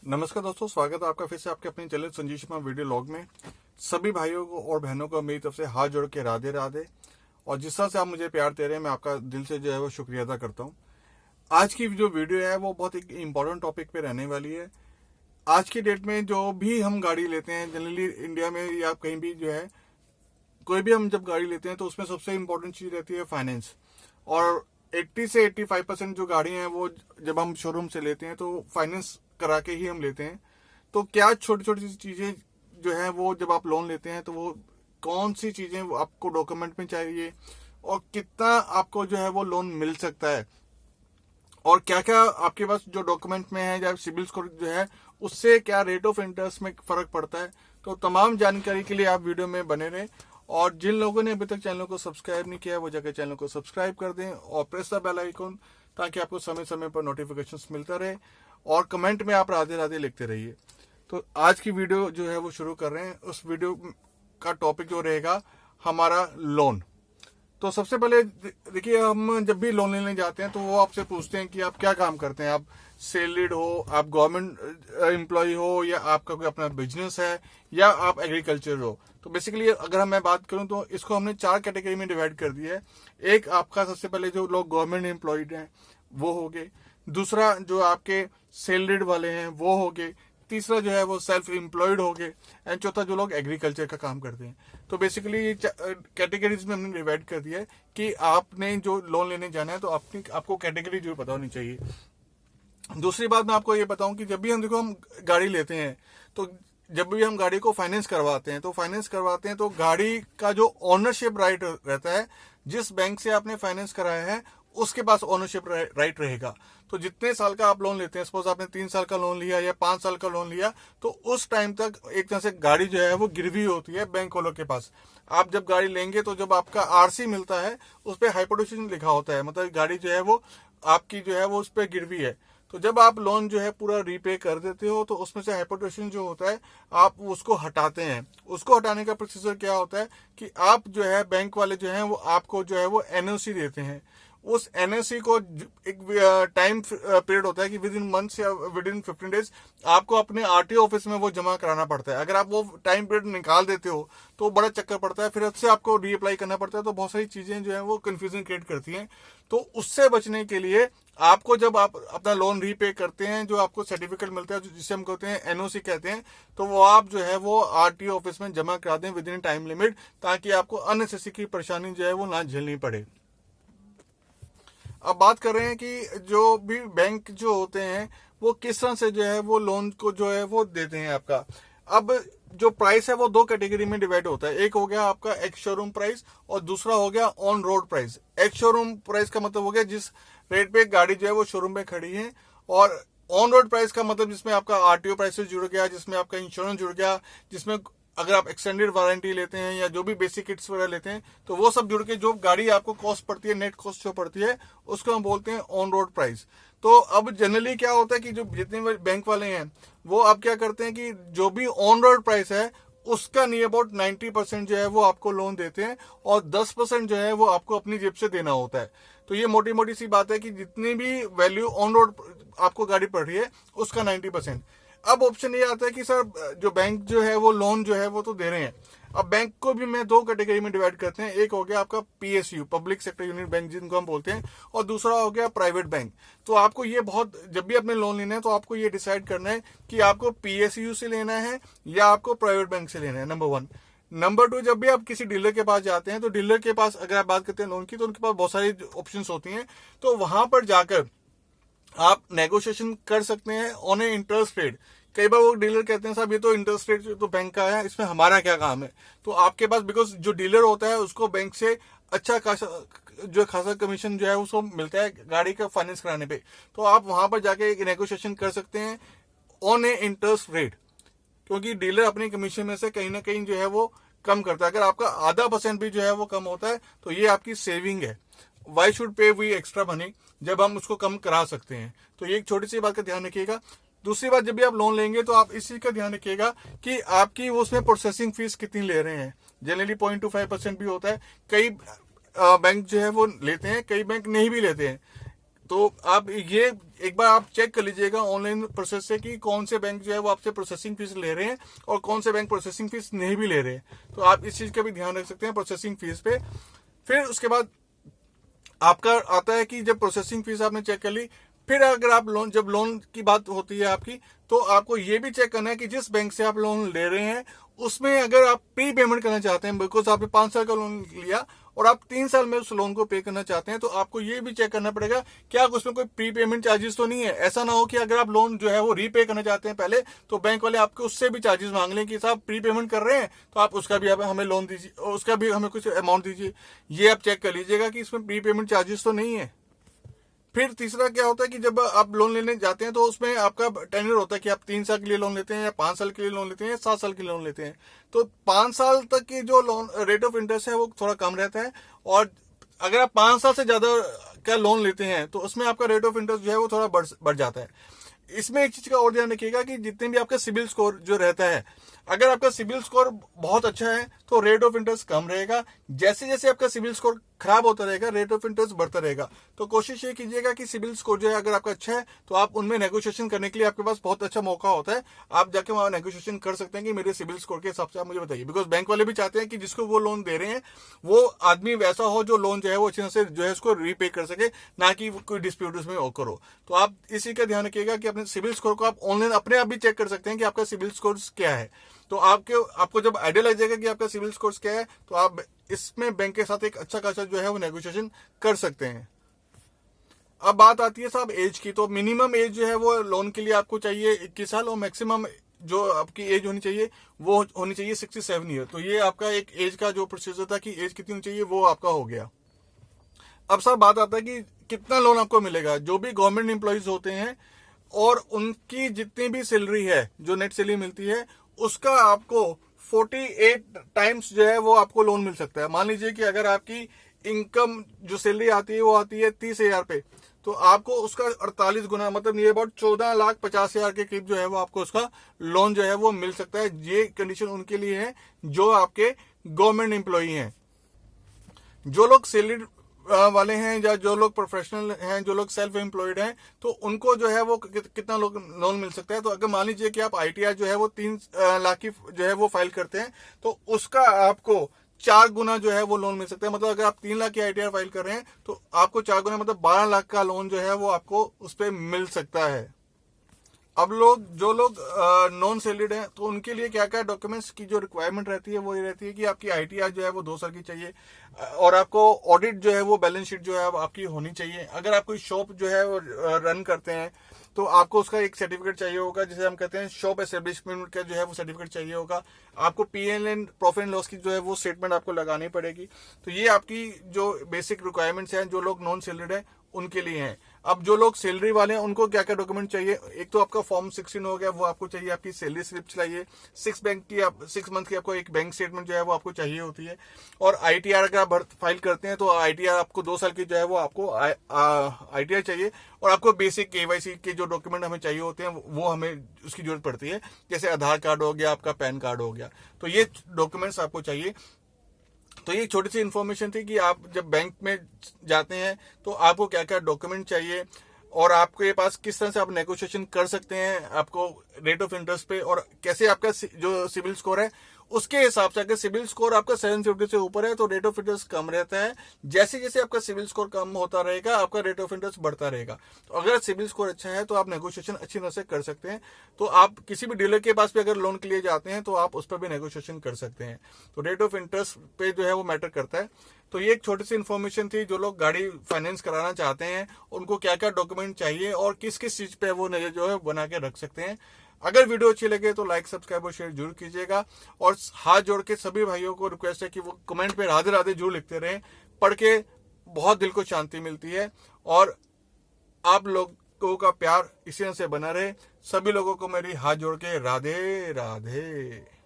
नमस्कार दोस्तों, स्वागत है आपका फिर से आपके अपने channel Sanjeev Sharma video log में। सभी भाइयों को और बहनों को मेरी तरफ से हाथ जोड़ के राधे राधे। और जिस तरह से आप मुझे प्यार दे रहे हैं, मैं आपका दिल से जो है वो शुक्रिया अदा करता हूँ। आज की जो वीडियो है वो बहुत एक इम्पोर्टेंट टॉपिक पे रहने वाली है। आज की डेट में जो भी हम गाड़ी लेते हैं, जनरली इंडिया में या कहीं भी जो है, कोई भी हम जब गाड़ी लेते हैं तो उसमें सबसे इम्पोर्टेंट चीज रहती है फाइनेंस। और 80 से 85% जो गाड़ी हैं वो जब हम शोरूम से लेते हैं तो फाइनेंस करा के ही हम लेते हैं। तो क्या छोटी छोटी चीजें जो है वो जब आप लोन लेते हैं तो वो कौन सी चीजें वो आपको डॉक्यूमेंट में चाहिए और कितना आपको जो है वो लोन मिल सकता है, और क्या क्या आपके पास जो डॉक्यूमेंट में है या सिबिल स्कोर जो है उससे क्या रेट ऑफ इंटरेस्ट में फर्क पड़ता है। तो तमाम जानकारी के लिए आप वीडियो में बने रहें। और जिन लोगों ने अभी तक चैनल को सब्सक्राइब नहीं किया है वो जाकर चैनल को सब्सक्राइब कर दें और प्रेस द बेल आइकन, ताकि आपको समय समय पर नोटिफिकेशंस मिलता रहे। और कमेंट में आप राधे राधे लिखते रहिए। तो आज की वीडियो जो है वो शुरू कर रहे हैं। उस वीडियो का टॉपिक जो रहेगा हमारा लोन। तो सबसे पहले देखिए, हम जब भी लोन लेने जाते हैं तो वो आपसे पूछते हैं कि आप क्या काम करते हैं। आप सैलरीड हो, आप गवर्नमेंट एम्प्लॉय हो, या आपका कोई अपना बिजनेस है, या आप एग्रीकल्चर हो। तो बेसिकली अगर मैं बात करूं तो इसको हमने 4 कैटेगरी में डिवाइड कर दिया है। एक आपका सबसे पहले जो लोग गवर्नमेंट एम्प्लॉयड हैं वो हो गए। दूसरा जो आपके सैलरीड वाले हैं वो हो गए। तीसरा जो है वो सेल्फ एम्प्लॉयड हो गए। एंड चौथा जो लोग एग्रीकल्चर का काम करते हैं। तो बेसिकली ये कैटेगरीज में हमने डिवाइड कर दिया है कि आपने जो लोन लेने जाना है तो आपको कैटेगरी जो पता होनी चाहिए। दूसरी बात मैं आपको ये बताऊं कि जब भी हम गाड़ी लेते हैं तो जब भी हम गाड़ी को फाइनेंस करवाते हैं तो गाड़ी का जो ओनरशिप राइट रहता है, जिस बैंक से आपने फाइनेंस कराया है उसके पास ओनरशिप राइट रहेगा। तो जितने साल का आप लोन लेते हैं, सपोज आपने 3 साल का लोन लिया या 5 साल का लोन लिया, तो उस टाइम तक एक तरह से गाड़ी जो है वो गिरवी होती है बैंक वालों के पास। आप जब गाड़ी लेंगे तो जब आपका आरसी मिलता है उस पर हाइपोटेशन लिखा होता है, मतलब गाड़ी जो है वो आपकी जो है वो उस पर गिरवी है। तो जब आप लोन जो है पूरा रीपे कर देते हो तो उसमें से हाइपोटेशन जो होता है आप उसको हटाते हैं। उसको हटाने का प्रोसीजर क्या होता है कि आप जो है बैंक वाले जो है वो आपको जो है वो एनओसी देते हैं। उस एनओसी को एक टाइम पीरियड होता है कि विद इन मंथ्स या विद इन 15 डेज आपको अपने आरटीओ ऑफिस में वो जमा कराना पड़ता है। अगर आप वो टाइम पीरियड निकाल देते हो तो बड़ा चक्कर पड़ता है, फिर उससे आपको रीअप्लाई करना पड़ता है। तो बहुत सारी चीजें जो है वो कंफ्यूजन क्रिएट करती हैं। तो उससे बचने के लिए आपको जब आप अपना लोन रीपे करते हैं, जो आपको सर्टिफिकेट मिलता है जिसे हम कहते हैं एनओसी कहते हैं, तो वो आप जो है वो आरटीओ ऑफिस में जमा करा दें विद इन टाइम लिमिट, ताकि आपको अननेसेसरी की परेशानी जो है वो ना झेलनी पड़े। अब बात कर रहे हैं कि जो भी बैंक जो होते हैं वो किस तरह से जो है वो लोन को जो है वो देते हैं आपका। अब जो प्राइस है वो 2 कैटेगरी में डिवाइड होता है। एक हो गया आपका एक्स शोरूम प्राइस और दूसरा हो गया on road price. Ex showroom price का मतलब हो गया जिस रेट पे गाड़ी जो है वो शोरूम में खड़ी है, और ऑन रोड प्राइस का मतलब जिसमें आपका आरटीओ प्राइस जुड़ गया, जिसमें आपका इंश्योरेंस जुड़ गया, जिसमें अगर आप एक्सटेंडेड वारंटी लेते हैं या जो भी बेसिक किट्स वगैरह लेते हैं तो वो सब जुड़ के जो गाड़ी आपको कॉस्ट पड़ती है, नेट कॉस्ट जो पड़ती है, उसको हम बोलते हैं ऑन रोड प्राइस। तो अब जनरली क्या होता है कि जो जितने बैंक वाले हैं वो अब क्या करते हैं कि जो भी ऑन रोड प्राइस है उसका नियर अबाउट 90% जो है वो आपको लोन देते हैं, और 10% जो है वो आपको अपनी जेब से देना होता है। तो ये मोटी मोटी सी बात है कि जितनी भी वैल्यू ऑन रोड आपको गाड़ी पड़ रही है उसका 90%। अब ऑप्शन ये आता है कि सर जो बैंक जो है वो लोन जो है वो तो दे रहे हैं। अब बैंक को भी मैं 2 कैटेगरी में डिवाइड करते हैं। एक हो गया आपका PSU, public sector unit bank जिनको हम बोलते हैं, और दूसरा हो गया प्राइवेट बैंक। तो आपको ये बहुत, जब भी अपने लोन लेना है तो आपको ये डिसाइड करना है कि आपको पीएसयू से लेना है या आपको प्राइवेट बैंक से लेना है, नंबर 1। नंबर 2, जब भी आप किसी डीलर के पास जाते हैं तो डीलर के पास अगर आप बात करते हैं लोन की तो उनके पास बहुत सारी ऑप्शन होती हैं। तो वहां पर जाकर आप नेगोशिएशन कर सकते हैं ऑन ए इंटरेस्ट रेट। कई बार वो डीलर कहते हैं साहब ये तो इंटरेस्ट रेट तो बैंक का है, इसमें हमारा क्या काम है। तो आपके पास, बिकॉज जो डीलर होता है उसको बैंक से अच्छा खासा कमीशन जो है उसको मिलता है गाड़ी का फाइनेंस कराने पे। तो आप वहां पर जाके एक नेगोशिएशन कर सकते हैं ऑन ए इंटरेस्ट रेट, क्योंकि डीलर अपनी कमीशन में से कहीं ना कहीं जो है वो कम करता है। अगर आपका आधा % भी जो है वो कम होता है तो ये आपकी सेविंग है। Why should pay we extra money, जब हम उसको कम करा सकते हैं। तो ये एक छोटी सी बात का ध्यान रखिएगा। दूसरी बात, जब भी आप लोन लेंगे तो आप इस चीज का ध्यान रखिएगा कि आपकी उसमें प्रोसेसिंग फीस कितनी ले रहे हैं। जनरली 0.25% भी होता है। कई बैंक जो है वो लेते हैं, कई बैंक नहीं भी लेते हैं। तो आप ये एक बार आप चेक कर लीजिएगा ऑनलाइन प्रोसेस से कि कौन से बैंक जो है वो आपसे प्रोसेसिंग फीस ले रहे हैं और कौन से बैंक प्रोसेसिंग फीस नहीं भी ले रहे हैं। तो आप इस चीज का भी ध्यान रख सकते हैं प्रोसेसिंग फीस पे। फिर उसके बाद आपका आता है कि जब प्रोसेसिंग फीस आपने चेक कर ली, फिर अगर आप जब लोन की बात होती है आपकी, तो आपको ये भी चेक करना है कि जिस बैंक से आप लोन ले रहे हैं उसमें अगर आप प्री पेमेंट करना चाहते हैं, बिकॉज आपने 5 साल का लोन लिया और आप 3 साल में उस लोन को पे करना चाहते हैं, तो आपको ये भी चेक करना पड़ेगा क्या उसमें कोई प्री पेमेंट चार्जेस तो नहीं है। ऐसा ना हो कि अगर आप लोन जो है वो रीपे करना चाहते हैं पहले, तो बैंक वाले आपको उससे भी चार्जेस मांग लें कि साहब प्री पेमेंट कर रहे हैं तो आप उसका भी हमें लोन दीजिए, उसका भी हमें कुछ अमाउंट दीजिए। ये आप चेक कर लीजिएगा कि इसमें प्री पेमेंट चार्जेस तो नहीं है। फिर तीसरा क्या होता है कि जब आप लोन लेने जाते हैं तो उसमें आपका टेन्योर होता है कि आप 3 साल के लिए लोन लेते हैं या 5 साल के लिए लोन लेते हैं या 7 साल के लिए लोन लेते हैं। तो 5 साल तक की जो लोन रेट ऑफ इंटरेस्ट है वो थोड़ा कम रहता है, और अगर आप 5 साल से ज्यादा का लोन लेते हैं तो उसमें आपका रेट ऑफ इंटरेस्ट जो है वो थोड़ा बढ़ जाता है। इसमें एक चीज का और ध्यान रखिएगा कि जितने भी आपका सिबिल स्कोर जो रहता है, अगर आपका सिबिल स्कोर बहुत अच्छा है तो रेट ऑफ इंटरेस्ट कम रहेगा। जैसे जैसे आपका सिबिल स्कोर खराब होता रहेगा रेट ऑफ इंटरेस्ट बढ़ता रहेगा। तो कोशिश ये कीजिएगा कि सिबिल स्कोर जो है अगर आपका अच्छा है तो आप उनमें नेगोशिएशन करने के लिए आपके पास बहुत अच्छा मौका होता है। आप जाके वहां नेगोशिएशन कर सकते हैं कि मेरे सिबिल स्कोर के हिसाब से आप मुझे बताइए, बिकॉज बैंक वाले भी चाहते हैं कि जिसको वो लोन दे रहे हैं वो आदमी वैसा हो जो लोन जो है वो अच्छे से जो है उसको रीपे कर सके, ना कि कोई डिस्प्यूट उसमें ओकर हो। तो आप इसी का ध्यान रखिएगा कि अपने सिबिल स्कोर को आप ऑनलाइन अपने आप भी चेक कर सकते हैं कि आपका सिबिल स्कोर क्या है। तो आपको जब आइडिया लग जाएगा कि आपका सिबिल स्कोर क्या है तो आप इसमें बैंक के साथ एक अच्छा खासा जो है वो नेगोशिएशन कर सकते हैं। अब बात आती है साहब एज की। तो मिनिमम एज जो है वो लोन के लिए आपको चाहिए 21 साल और मैक्सिमम जो आपकी एज होनी चाहिए वो होनी चाहिए 67 ईयर। तो ये आपका एक एज का जो प्रोसीजर था कि एज कितनी होनी चाहिए वो आपका हो गया। अब सर बात आता है कि कितना लोन आपको मिलेगा। जो भी गवर्नमेंट एम्प्लॉइज होते हैं और उनकी जितनी भी सैलरी है जो नेट सैलरी मिलती है उसका आपको 48 टाइम्स जो है वो आपको लोन मिल सकता है। मान लीजिए कि अगर आपकी इनकम जो सैलरी आती है वो आती है 30,000 पे, तो आपको उसका 48 गुना मतलब ये अबाउट 14,50,000 के करीब जो है वो आपको उसका लोन जो है वो मिल सकता है। ये कंडीशन उनके लिए है जो आपके गवर्नमेंट एम्प्लॉई हैं। जो लोग सैलरी वाले हैं या जो लोग प्रोफेशनल हैं, जो लोग सेल्फ एम्प्लॉयड हैं, तो उनको जो है वो कितना लोन मिल सकता है। तो अगर मान लीजिए कि आप ITR जो है वो 3 लाख की जो है वो फाइल करते हैं तो उसका आपको 4 गुना जो है वो लोन मिल सकता है। मतलब अगर आप 3 लाख की ITR फाइल कर रहे हैं तो आपको 4 गुना मतलब 12 लाख का लोन जो है वो आपको उस पर मिल सकता है। अब जो लोग नॉन सैलरीड हैं तो उनके लिए क्या क्या डॉक्यूमेंट्स की जो रिक्वायरमेंट रहती है वो ये रहती है कि आपकी ITR जो है वो 2 साल की चाहिए और आपको ऑडिट जो है वो बैलेंस शीट जो है आपकी होनी चाहिए। अगर आप कोई शॉप जो है वो रन करते हैं तो आपको उसका एक सर्टिफिकेट चाहिए होगा, जिसे हम कहते हैं शॉप एस्टेब्लिशमेंट का जो है वो सर्टिफिकेट चाहिए होगा। आपको PL प्रॉफिट एंड लॉस की जो है वो स्टेटमेंट आपको लगानी पड़ेगी। तो ये आपकी जो बेसिक रिक्वायरमेंट्स हैं जो लोग नॉन सैलरीड है उनके लिए हैं। अब जो लोग सैलरी वाले हैं उनको क्या क्या डॉक्यूमेंट चाहिए, एक तो आपका फॉर्म 16 हो गया, वो आपको चाहिए। आपकी सैलरी स्लिप चाहिए। 6 मंथ की आपको एक बैंक स्टेटमेंट जो है वो आपको चाहिए होती है। और ITR अगर आप फाइल करते हैं तो ITR आपको 2 साल की जो है वो आपको ITR चाहिए। और आपको बेसिक KYC के जो डॉक्यूमेंट हमें चाहिए होते हैं वो हमें उसकी जरूरत पड़ती है, जैसे आधार कार्ड हो गया, आपका पैन कार्ड हो गया। तो ये डॉक्यूमेंट्स आपको चाहिए। तो ये छोटी सी इन्फॉर्मेशन थी कि आप जब बैंक में जाते हैं तो आपको क्या क्या डॉक्यूमेंट चाहिए और आपके पास किस तरह से आप नेगोशिएशन कर सकते हैं आपको रेट ऑफ इंटरेस्ट पे, और कैसे आपका जो सिबिल स्कोर है उसके हिसाब से। अगर सिबिल स्कोर आपका 750 से ऊपर है तो रेट ऑफ इंटरेस्ट कम रहता है। जैसे जैसे आपका सिबिल स्कोर कम होता रहेगा आपका रेट ऑफ इंटरेस्ट बढ़ता रहेगा। तो अगर सिबिल स्कोर अच्छा है तो आप नेगोशिएशन अच्छी तरह से कर सकते हैं। तो आप किसी भी डीलर के पास भी अगर लोन के लिए जाते हैं तो आप उस पर भी नेगोशिएशन कर सकते हैं। तो रेट ऑफ इंटरेस्ट पे जो है वो मैटर करता है। तो ये एक छोटी सी इन्फॉर्मेशन थी। जो लोग गाड़ी फाइनेंस कराना चाहते हैं उनको क्या क्या डॉक्यूमेंट चाहिए और किस किस चीज पे वो नजर जो है बना के रख सकते हैं। अगर वीडियो अच्छी लगे तो लाइक, सब्सक्राइब और शेयर जरूर कीजिएगा। और हाथ जोड़ के सभी भाइयों को रिक्वेस्ट है कि वो कमेंट पे राधे राधे जरूर लिखते रहें। पढ़ के बहुत दिल को शांति मिलती है और आप लोगों का प्यार इसी तरह से बना रहे। सभी लोगों को मेरी हाथ जोड़ के राधे राधे।